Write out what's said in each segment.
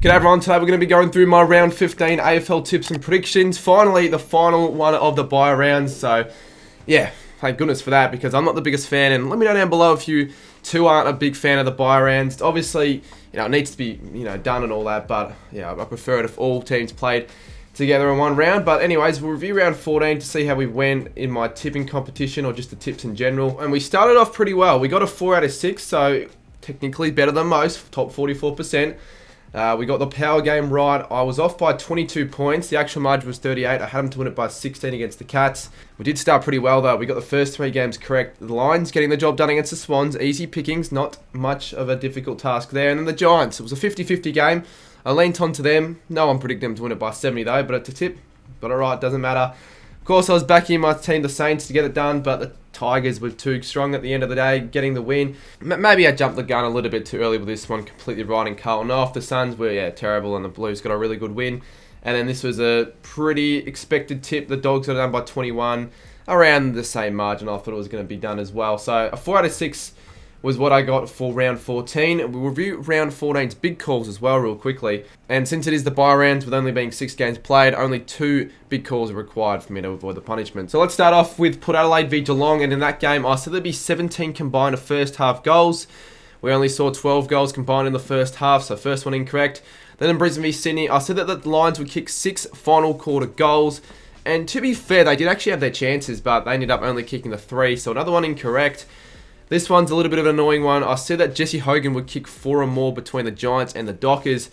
G'day everyone, today we're going to be going through my round 15 AFL tips and predictions. Finally, the final one of the bye rounds, so yeah, thank goodness for that because I'm not the biggest fan, and let me know down below if you too aren't a big fan of the bye rounds. Obviously, it needs to be, done and all that, but yeah, I prefer it if all teams played together in one round. But anyways, we'll review round 14 to see how we went in my tipping competition or just the tips in general. And we started off pretty well. We got a 4 out of 6, so technically better than most, top 44%. We got the power game right. I was off by 22 points. The actual margin was 38. I had them to win it by 16 against the Cats. We did start pretty well though. We got the first 3 games correct. The Lions getting the job done against the Swans. Easy pickings. Not much of a difficult task there. And then the Giants. It was a 50-50 game. I leaned on to them. No one predicted them to win it by 70 though. But it's a tip. Got it right. Doesn't matter. Of course, I was backing my team, the Saints, to get it done, but the Tigers were too strong at the end of the day, getting the win. Maybe I jumped the gun a little bit too early with this one, completely riding Carlton off. The Suns were, terrible, and the Blues got a really good win. And then this was a pretty expected tip. The Dogs got it done by 21, around the same margin. I thought it was going to be done as well. So a 4 out of 6 was what I got for round 14. We'll review round 14's big calls as well real quickly. And since it is the bye rounds, with only being 6 games played, only 2 big calls are required for me to avoid the punishment. So let's start off with Port Adelaide v Geelong, and in that game I said there'd be 17 combined of first half goals. We only saw 12 goals combined in the first half, so first one incorrect. Then in Brisbane v Sydney, I said that the Lions would kick 6 final quarter goals. And to be fair, they did actually have their chances, but they ended up only kicking the 3, so another one incorrect. This one's a little bit of an annoying one. I said that Jesse Hogan would kick 4 or more between the Giants and the Dockers.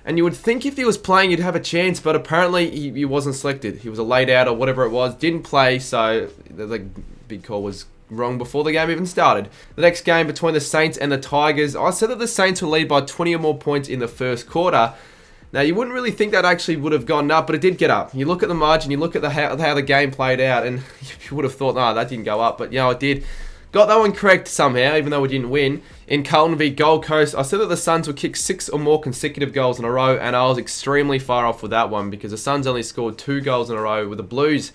And you would think if he was playing, he'd have a chance, but apparently he wasn't selected. He was a laid out or whatever it was, didn't play, so the big call was wrong before the game even started. The next game between the Saints and the Tigers, I said that the Saints would lead by 20 or more points in the first quarter. Now, you wouldn't really think that actually would have gone up, but it did get up. You look at the margin, you look at how the game played out, and you would have thought, no, that didn't go up, but it did. Got that one correct somehow, even though we didn't win. In Carlton v Gold Coast, I said that the Suns would kick 6 or more consecutive goals in a row, and I was extremely far off with that one because the Suns only scored 2 goals in a row, with the Blues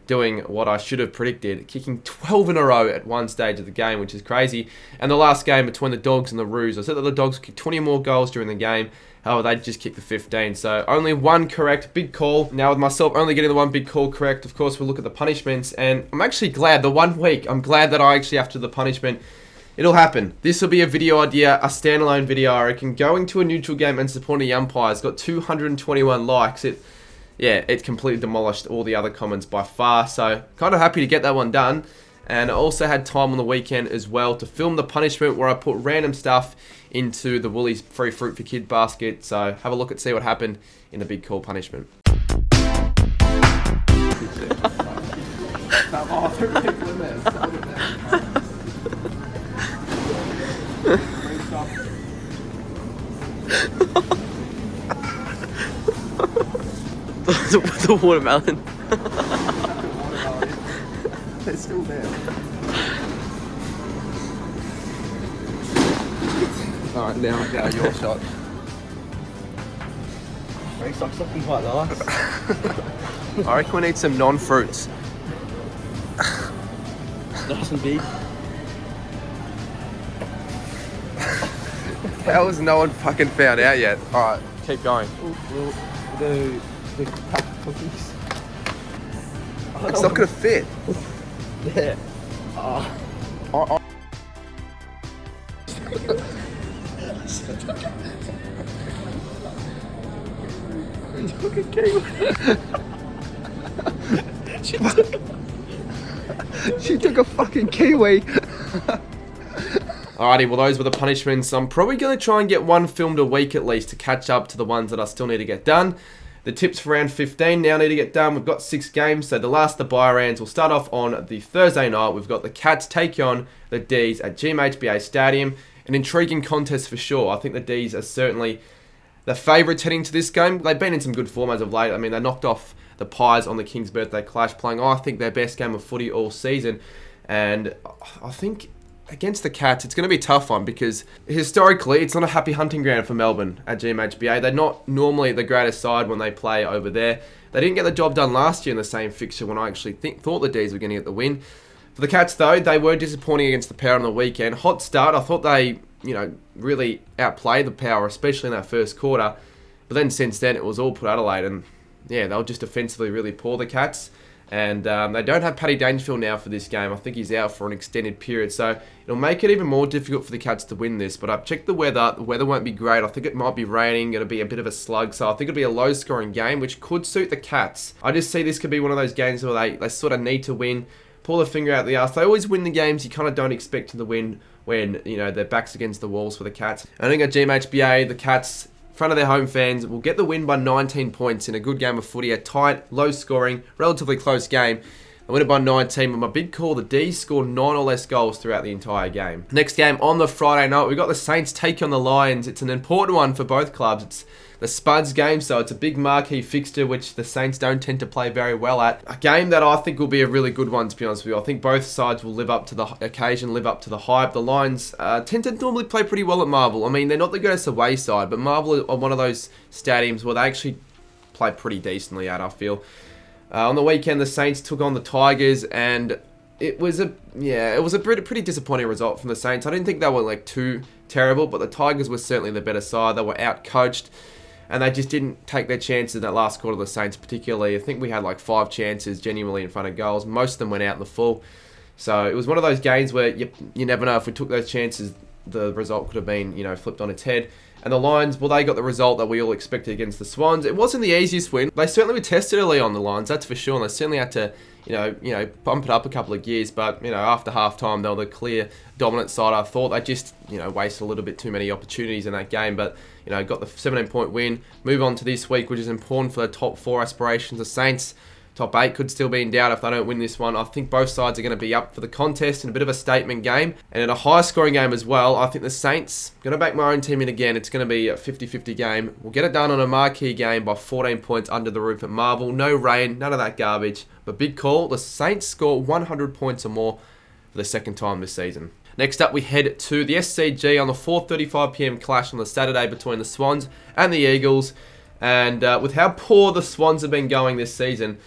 doing what I should have predicted, kicking 12 in a row at one stage of the game, which is crazy. And the last game between the Dogs and the Roos, I said that the Dogs kicked 20 or more goals during the game. However, they just kicked the 15, so only 1 correct, big call. Now with myself only getting the 1 big call correct, of course we'll look at the punishments, and I'm actually glad, the 1 week, I'm glad that I actually have to do the punishment. It'll happen. This will be a video idea, a standalone video, I reckon. Going to a neutral game and supporting the umpires, got 221 likes. It completely demolished all the other comments by far, so kind of happy to get that one done. And I also had time on the weekend as well to film the punishment where I put random stuff into the Woolies free fruit for kid basket. So have a look and see what happened in the big call punishment. The watermelon. They're still there. Alright, now Your shot. It's looking quite nice. I reckon we need some non-fruits. Nice and big. How has no one fucking found out yet? Alright, keep going. We'll do the pack cookies. It's not gonna fit. Yeah. Look at Kiwi. She took a fucking kiwi. Alrighty, well those were the punishments. I'm probably going to try and get one filmed a week at least to catch up to the ones that I still need to get done. The tips for round 15 now need to get done. We've got 6 games, so the last of the bye rounds will start off on the Thursday night. We've got the Cats take on the D's at GMHBA Stadium. An intriguing contest for sure. I think the D's are certainly the favourites heading to this game. They've been in some good form as of late. I mean, they knocked off the Pies on the King's birthday clash, playing, I think, their best game of footy all season. And I think against the Cats, it's going to be a tough one because historically, it's not a happy hunting ground for Melbourne at GMHBA. They're not normally the greatest side when they play over there. They didn't get the job done last year in the same fixture when I actually thought the D's were going to get the win. For the Cats, though, they were disappointing against the Power on the weekend. Hot start. I thought they, really outplayed the Power, especially in that first quarter. But then since then, it was all Port Adelaide, and yeah, they were just defensively really poor, the Cats. And they don't have Paddy Dangerfield now for this game. I think he's out for an extended period. So it'll make it even more difficult for the Cats to win this. But I've checked the weather. The weather won't be great. I think it might be raining. It'll be a bit of a slug. So I think it'll be a low-scoring game, which could suit the Cats. I just see this could be one of those games where they sort of need to win, pull their finger out the arse. They always win the games you kind of don't expect them to win when, you know, their back's against the walls for the Cats. I think at GMHBA, the Cats, front of their home fans, will get the win by 19 points in a good game of footy, a tight, low-scoring, relatively close game. They win it by 19, but my big call, the D's scored 9 or less goals throughout the entire game. Next game on the Friday night, we've got the Saints take on the Lions. It's an important one for both clubs. It's the Spuds game, so it's a big marquee fixture, which the Saints don't tend to play very well at. A game that I think will be a really good one, to be honest with you. I think both sides will live up to the occasion, live up to the hype. The Lions tend to normally play pretty well at Marvel. I mean, they're not the greatest away side, but Marvel are one of those stadiums where they actually play pretty decently at, I feel. On the weekend, the Saints took on the Tigers, and it was a pretty disappointing result from the Saints. I didn't think they were too terrible, but the Tigers were certainly the better side. They were out-coached, and they just didn't take their chances in that last quarter of the Saints particularly. I think we had 5 chances genuinely in front of goals. Most of them went out in the full. So it was one of those games where you never know if we took those chances, the result could have been, flipped on its head. And the Lions, well, they got the result that we all expected against the Swans. It wasn't the easiest win. They certainly were tested early on, the Lions, that's for sure. And they certainly had to, bump it up a couple of gears. But, after half-time, they were the clear dominant side. I thought they just, wasted a little bit too many opportunities in that game. But, got the 17-point win. Move on to this week, which is important for the top 4 aspirations. The Saints, top 8 could still be in doubt if they don't win this one. I think both sides are going to be up for the contest in a bit of a statement game. And in a high-scoring game as well, I think the Saints, going to back my own team in again. It's going to be a 50-50 game. We'll get it done on a marquee game by 14 points under the roof at Marvel. No rain, none of that garbage. But big call, the Saints score 100 points or more for the second time this season. Next up, we head to the SCG on the 4:35pm clash on the Saturday between the Swans and the Eagles. And with how poor the Swans have been going this season,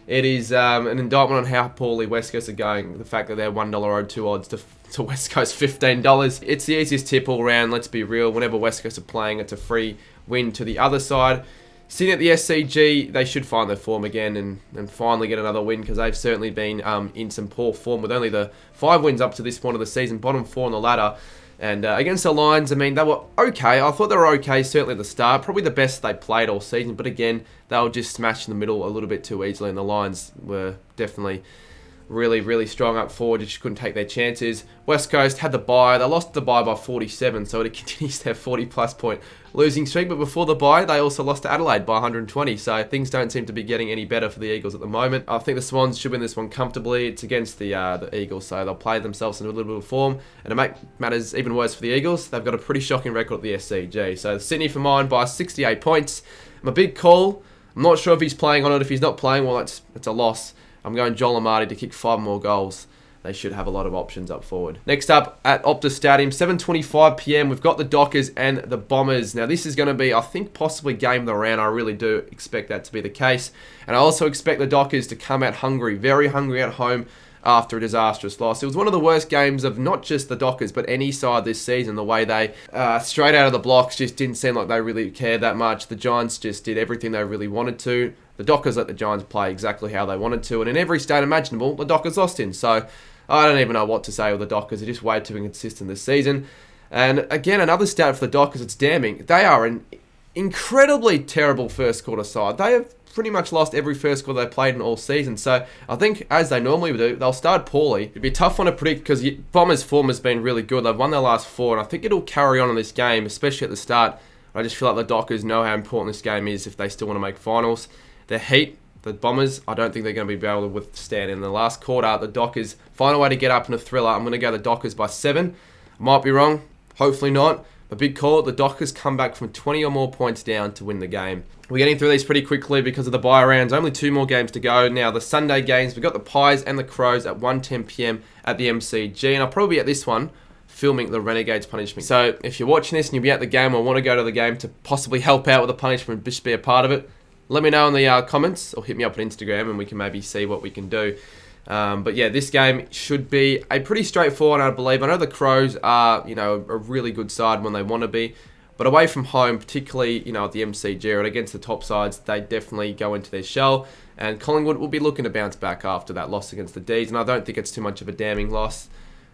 it is an indictment on how poorly West Coast are going. The fact that they're $1.02 odds to West Coast $15. It's the easiest tip all around, let's be real. Whenever West Coast are playing, it's a free win to the other side. Sitting at the SCG, they should find their form again and finally get another win, because they've certainly been in some poor form with only the 5 wins up to this point of the season, bottom 4 on the ladder. And against the Lions, I mean, they were okay. I thought they were okay, certainly at the start. Probably the best they played all season. But again, they were just smashed in the middle a little bit too easily. And the Lions were definitely really, really strong up forward. Just couldn't take their chances. West Coast had the bye. They lost the bye by 47. So it continues their 40-plus point losing streak. But before the bye, they also lost to Adelaide by 120. So things don't seem to be getting any better for the Eagles at the moment. I think the Swans should win this one comfortably. It's against the Eagles, so they'll play themselves into a little bit of form. And to make matters even worse for the Eagles, they've got a pretty shocking record at the SCG. So Sydney for mine by 68 points. My big call, I'm not sure if he's playing on it. If he's not playing, well, it's a loss. I'm going Joel Amati to kick 5 more goals. They should have a lot of options up forward. Next up at Optus Stadium, 7:25pm, we've got the Dockers and the Bombers. Now this is going to be, I think, possibly game of the round. I really do expect that to be the case. And I also expect the Dockers to come out hungry, very hungry at home after a disastrous loss. It was one of the worst games of not just the Dockers, but any side this season. The way they, straight out of the blocks, just didn't seem like they really cared that much. The Giants just did everything they really wanted to. The Dockers let the Giants play exactly how they wanted to. And in every state imaginable, the Dockers lost in. So I don't even know what to say with the Dockers. They're just way too inconsistent this season. And again, another stat for the Dockers, it's damning. They are an incredibly terrible first quarter side. They have pretty much lost every first quarter they played in all season. So I think, as they normally do, they'll start poorly. It'd be a tough one to predict because Bombers' form has been really good. They've won their last 4, and I think it'll carry on in this game, especially at the start. I just feel like the Dockers know how important this game is if they still want to make finals. Their heat, the Bombers, I don't think they're going to be able to withstand. In the last quarter, the Dockers find a way to get up in a thriller. I'm going to go the Dockers by 7. Might be wrong. Hopefully not. A big call. The Dockers come back from 20 or more points down to win the game. We're getting through these pretty quickly because of the bye rounds. Only 2 more games to go. Now, the Sunday games, we've got the Pies and the Crows at 1:10pm at the MCG. And I'll probably be at this one filming the Renegades punishment. So if you're watching this and you'll be at the game or want to go to the game to possibly help out with the punishment, just be a part of it, let me know in the comments or hit me up on Instagram and we can maybe see what we can do. But yeah, this game should be a pretty straightforward one, I believe. I know the Crows are, a really good side when they want to be. But away from home, particularly, at the MCG or against the top sides, they definitely go into their shell. And Collingwood will be looking to bounce back after that loss against the D's. And I don't think it's too much of a damning loss.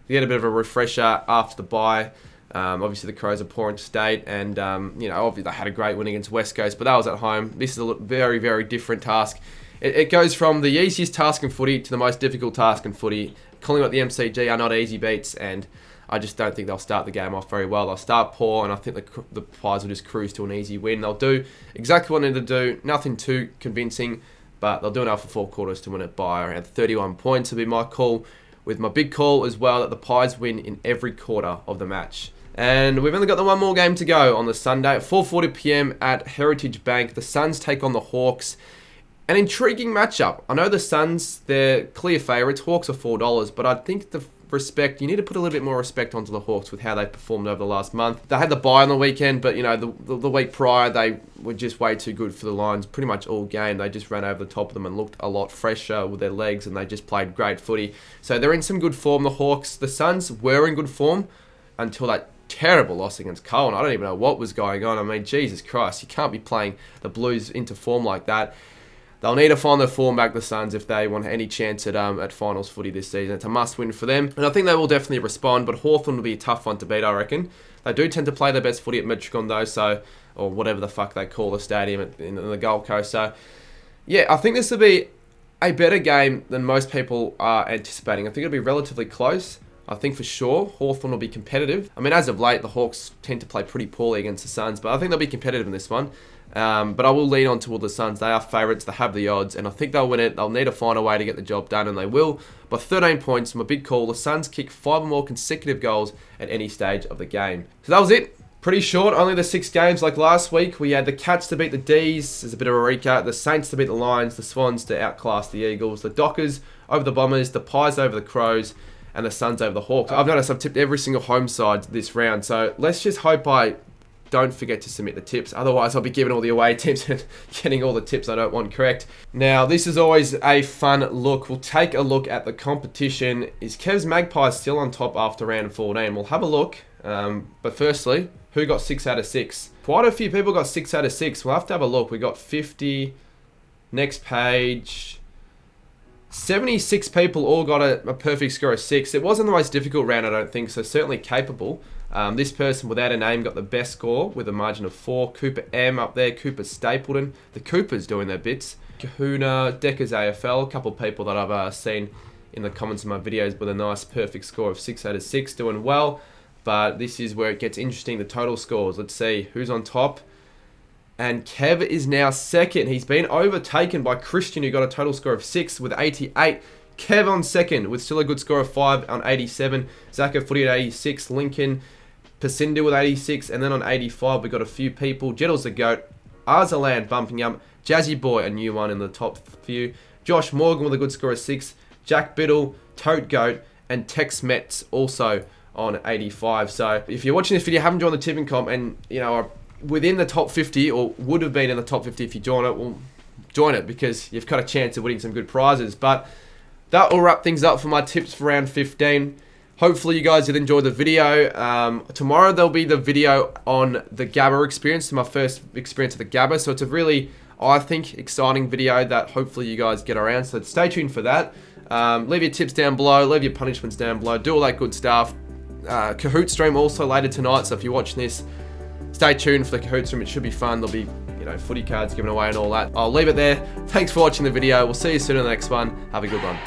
They get a bit of a refresher after the bye. Obviously, the Crows are poor in state. And, obviously they had a great win against West Coast, but that was at home. This is a very, very different task. It goes from the easiest task in footy to the most difficult task in footy. Collingwood at the MCG are not easy beats, and I just don't think they'll start the game off very well. They'll start poor, and I think the Pies will just cruise to an easy win. They'll do exactly what they need to do. Nothing too convincing, but they'll do enough for 4 quarters to win it by around 31 points. Will be my call, with my big call as well that the Pies win in every quarter of the match. And we've only got the one more game to go on the Sunday at 4:40 p.m. at Heritage Bank. The Suns take on the Hawks. An intriguing matchup. I know the Suns, they're clear favourites. Hawks are $4, but I think you need to put a little bit more respect onto the Hawks with how they performed over the last month. They had the bye on the weekend, but the week prior they were just way too good for the Lions pretty much all game. They just ran over the top of them and looked a lot fresher with their legs, and they just played great footy. So they're in some good form, the Hawks. The Suns were in good form until that terrible loss against Carlton. I don't even know what was going on. I mean, Jesus Christ, you can't be playing the Blues into form like that. They'll need to find their form back, the Suns, if they want any chance at finals footy this season. It's a must-win for them. And I think they will definitely respond, but Hawthorn will be a tough one to beat, I reckon. They do tend to play their best footy at Metricon, though, or whatever the fuck they call the stadium in the Gold Coast. So, yeah, I think this will be a better game than most people are anticipating. I think it'll be relatively close. I think for sure Hawthorn will be competitive. I mean, as of late, the Hawks tend to play pretty poorly against the Suns, but I think they'll be competitive in this one. But I will lean on toward the Suns. They are favourites. They have the odds, and I think they'll win it. They'll need to find a way to get the job done, and they will. By 13 points from a big call, the Suns kick 5 or more consecutive goals at any stage of the game. So that was it. Pretty short, only the 6 games like last week. We had the Cats to beat the D's. There's a bit of a recap. The Saints to beat the Lions. The Swans to outclass the Eagles. The Dockers over the Bombers. The Pies over the Crows. And the Suns over the Hawks. I've noticed I've tipped every single home side this round. So let's just hope I don't forget to submit the tips. Otherwise, I'll be giving all the away tips and getting all the tips I don't want correct. Now, this is always a fun look. We'll take a look at the competition. Is Kev's Magpies still on top after round 14? We'll have a look. But firstly, who got 6 out of 6? Quite a few people got 6 out of 6. We'll have to have a look. We got 50. Next page. 76 people all got a perfect score of 6. It wasn't the most difficult round, I don't think, so certainly capable. This person without a name got the best score with a margin of 4. Cooper M up there, Cooper Stapleton. The Coopers doing their bits. Kahuna, Decker's AFL, a couple of people that I've seen in the comments of my videos with a nice perfect score of 6 out of 6, doing well. But this is where it gets interesting, the total scores. Let's see who's on top. And Kev is now second. He's been overtaken by Christian, who got a total score of 6 with 88. Kev on second with still a good score of 5 on 87. Zaka Footy at 86. Lincoln Pacinda with 86. And then on 85, we got a few people. Jettle's the GOAT. Arzalan bumping up. Jazzy Boy, a new one in the top few. Josh Morgan with a good score of 6. Jack Biddle, Tote Goat, and Tex Metz also on 85. So if you're watching this video, haven't joined the tipping comp, and are within the top 50, or would have been in the top 50 if you join it, well, join it, because you've got a chance of winning some good prizes. But that will wrap things up for my tips for round 15. Hopefully you guys did enjoy the video. Tomorrow there'll be the video on the Gabba experience, my first experience of the Gabba. So it's a really, I think, exciting video that hopefully you guys get around. So stay tuned for that. Leave your tips down below, leave your punishments down below, do all that good stuff. Kahoot stream also later tonight, so if you're watching this, stay tuned for the Kahoot stream. It should be fun. There'll be, footy cards given away and all that. I'll leave it there. Thanks for watching the video. We'll see you soon in the next one. Have a good one.